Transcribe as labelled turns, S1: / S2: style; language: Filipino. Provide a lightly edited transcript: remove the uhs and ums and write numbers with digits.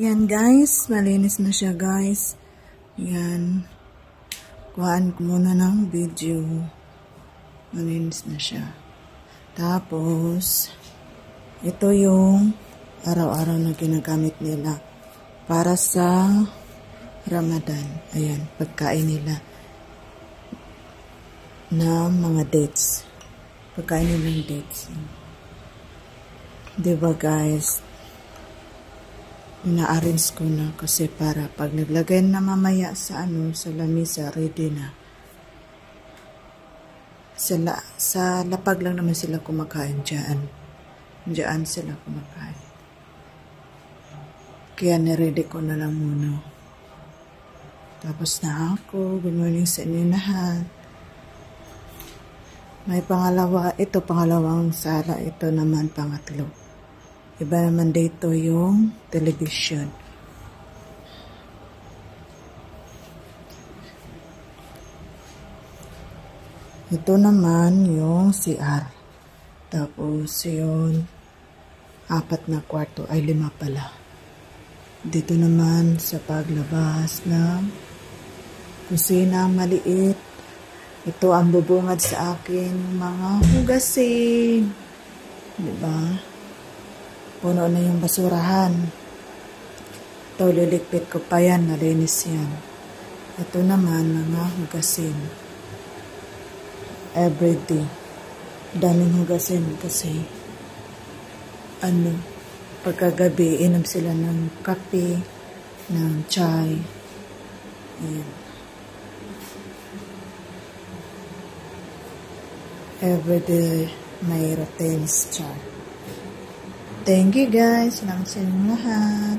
S1: Yan guys, malinis na siya guys. Yan. Kuhaan ko muna ng video. Malinis na siya. Tapos, ito yung araw-araw na ginagamit nila para sa Ramadan. Ayan, pagkain nila na mga dates. Pagkain nila ng dates. Diba guys? Ina-arrange ko na kasi para pag naglagay na mamaya sa sa lamisa, ready na. Sa lapag lang naman sila kumakain dyan. Diyan sila kumakain. Kaya niready ko na lang muna. Tapos na ako. Good morning sa inyo lahat. May pangalawa. Ito pangalawang sala. Ito naman pangatlo. Iba naman dito yung television. Ito naman yung CR. Tapos yun, 4 na kwarto, ay 5 pala. Dito naman sa paglabas ng kusina maliit. Ito ang bubungad sa akin mga hugasin. Diba? Puno na yung basurahan. Ito, lilikpit ko pa yan. Malinis yan. Ito naman, mga hugasin. Everyday. Daming hugasin kasi pagkagabi, inom sila ng kape, ng chai. Ayan. Everyday, may routines chai. Thank you guys. Salamat sa inyong lahat.